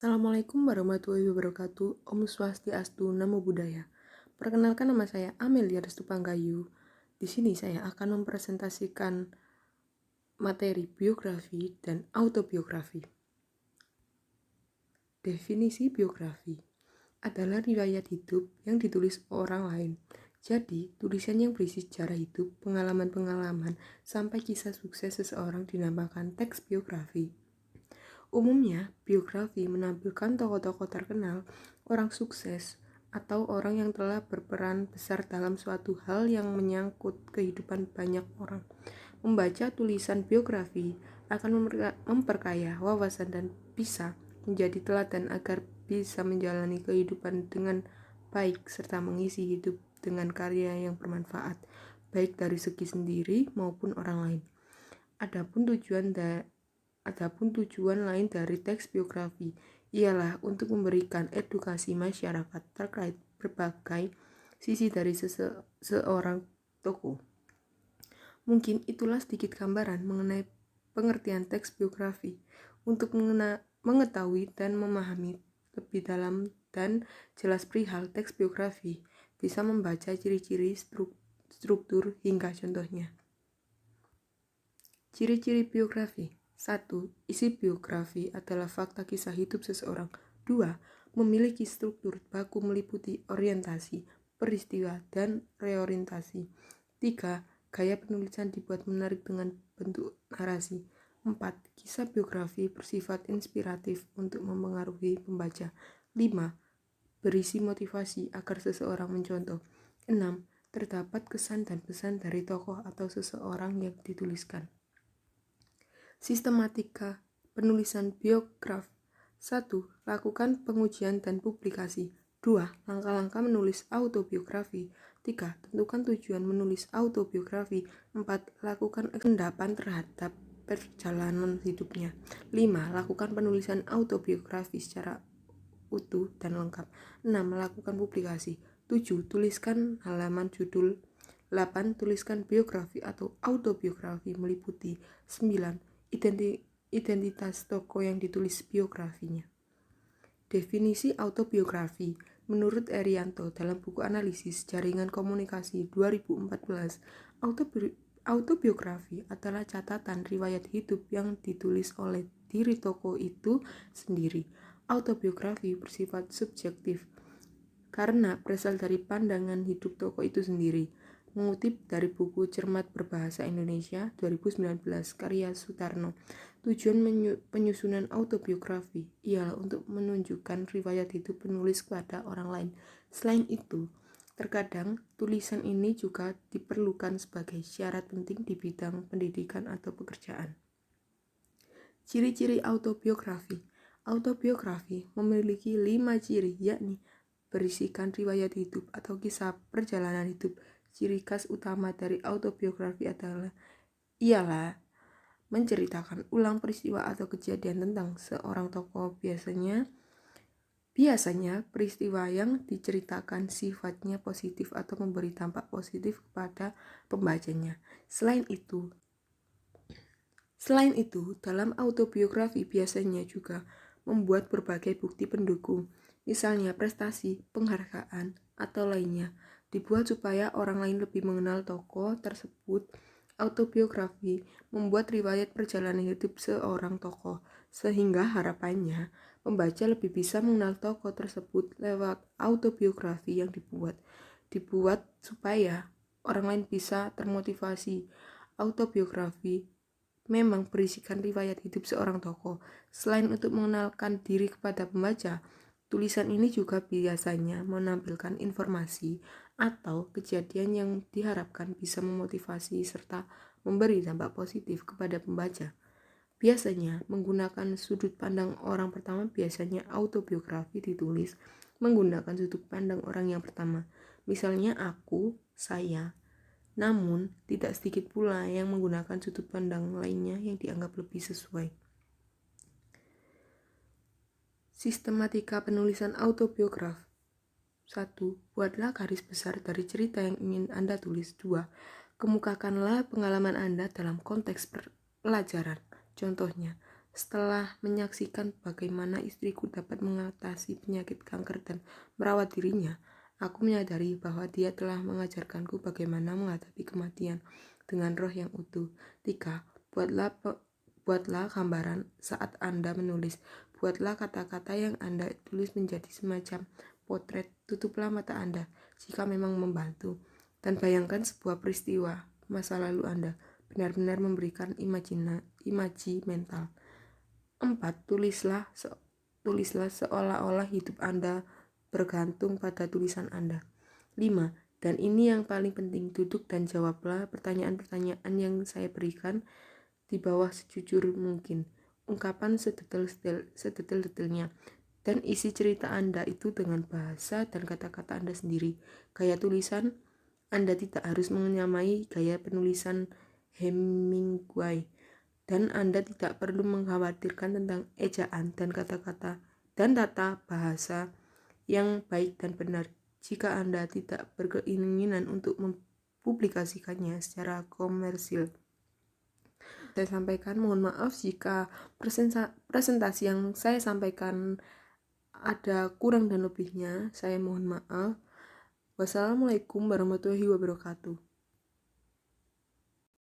Assalamualaikum warahmatullahi wabarakatuh. Om Swastiastu, Namo Buddhaya. Perkenalkan, nama saya Amelia Restu Panggayu. Di sini saya akan mempresentasikan materi biografi dan autobiografi. Definisi biografi adalah riwayat hidup yang ditulis orang lain. Jadi, tulisan yang berisi sejarah hidup, pengalaman-pengalaman, sampai kisah sukses seseorang dinamakan teks biografi. Umumnya, biografi menampilkan tokoh-tokoh terkenal, orang sukses, atau orang yang telah berperan besar dalam suatu hal yang menyangkut kehidupan banyak orang. Membaca tulisan biografi akan memperkaya wawasan dan bisa menjadi teladan agar bisa menjalani kehidupan dengan baik serta mengisi hidup dengan karya yang bermanfaat, baik dari segi sendiri maupun orang lain. Adapun tujuan lain dari teks biografi ialah untuk memberikan edukasi masyarakat terkait berbagai sisi dari seorang tokoh. Mungkin itulah sedikit gambaran mengenai pengertian teks biografi. Untuk mengetahui dan memahami lebih dalam dan jelas perihal teks biografi, bisa membaca ciri-ciri struktur hingga contohnya. Ciri-ciri biografi. 1. Isi biografi adalah fakta kisah hidup seseorang. 2. Memiliki struktur baku meliputi orientasi, peristiwa, dan reorientasi. 3. Gaya penulisan dibuat menarik dengan bentuk narasi. 4. Kisah biografi bersifat inspiratif untuk mempengaruhi pembaca. 5. Berisi motivasi agar seseorang mencontoh. 6. Terdapat kesan dan pesan dari tokoh atau seseorang yang dituliskan. Sistematika penulisan biograf. 1. Lakukan pengujian dan publikasi. 2. Langkah-langkah menulis autobiografi. 3. Tentukan tujuan menulis autobiografi. 4. Lakukan pendapat terhadap perjalanan hidupnya. 5. Lakukan penulisan autobiografi secara utuh dan lengkap. 6. Melakukan publikasi. 7. Tuliskan halaman judul. 8. Tuliskan biografi atau autobiografi meliputi. 9. Identitas tokoh yang ditulis biografinya. Definisi autobiografi. Menurut Erianto dalam buku analisis jaringan komunikasi 2014, autobiografi adalah catatan riwayat hidup yang ditulis oleh diri tokoh itu sendiri. Autobiografi bersifat subjektif karena berasal dari pandangan hidup tokoh itu sendiri. Mengutip dari buku Cermat Berbahasa Indonesia 2019 karya Sutarno, tujuan penyusunan autobiografi ialah untuk menunjukkan riwayat hidup penulis kepada orang lain. Selain itu, terkadang tulisan ini juga diperlukan sebagai syarat penting di bidang pendidikan atau pekerjaan. Ciri-ciri autobiografi. Autobiografi memiliki 5 ciri, yakni berisikan riwayat hidup atau kisah perjalanan hidup. Ciri khas utama dari autobiografi ialah menceritakan ulang peristiwa atau kejadian tentang seorang tokoh. Biasanya peristiwa yang diceritakan sifatnya positif atau memberi dampak positif kepada pembacanya. Selain itu, dalam autobiografi biasanya juga membuat berbagai bukti pendukung, misalnya prestasi, penghargaan, atau lainnya, dibuat supaya orang lain lebih mengenal tokoh tersebut. Autobiografi membuat riwayat perjalanan hidup seorang tokoh, sehingga harapannya pembaca lebih bisa mengenal tokoh tersebut lewat autobiografi yang dibuat supaya orang lain bisa termotivasi. Autobiografi memang berisikan riwayat hidup seorang tokoh. Selain untuk mengenalkan diri kepada pembaca, tulisan ini juga biasanya menampilkan informasi atau kejadian yang diharapkan bisa memotivasi serta memberi dampak positif kepada pembaca. Biasanya menggunakan sudut pandang orang pertama. Biasanya autobiografi ditulis menggunakan sudut pandang orang yang pertama. Misalnya aku, saya. Namun, tidak sedikit pula yang menggunakan sudut pandang lainnya yang dianggap lebih sesuai. Sistematika penulisan autobiograf. 1. Buatlah garis besar dari cerita yang ingin Anda tulis. 2. Kemukakanlah pengalaman Anda dalam konteks pelajaran. Contohnya, Setelah menyaksikan bagaimana istriku dapat mengatasi penyakit kanker dan merawat dirinya, aku menyadari bahwa dia telah mengajarkanku bagaimana menghadapi kematian dengan roh yang utuh. 3. Buatlah gambaran saat Anda menulis. Buatlah kata-kata yang Anda tulis menjadi semacam potret. Tutuplah mata Anda jika memang membantu. Dan bayangkan sebuah peristiwa masa lalu Anda benar-benar memberikan imaji mental. 4. Tulislah seolah-olah hidup Anda bergantung pada tulisan Anda. 5. Dan ini yang paling penting, duduk dan jawablah pertanyaan-pertanyaan yang saya berikan di bawah sejujur mungkin. Ungkapan sedetail-detailnya. Dan isi cerita Anda itu dengan bahasa dan kata-kata Anda sendiri. Gaya tulisan Anda tidak harus menyamai gaya penulisan Hemingway. Dan Anda tidak perlu mengkhawatirkan tentang ejaan dan kata-kata dan tata bahasa yang baik dan benar jika Anda tidak berkeinginan untuk mempublikasikannya secara komersil. Saya sampaikan, mohon maaf jika presentasi yang saya sampaikan ada kurang dan lebihnya. Saya mohon maaf. Wassalamualaikum warahmatullahi wabarakatuh.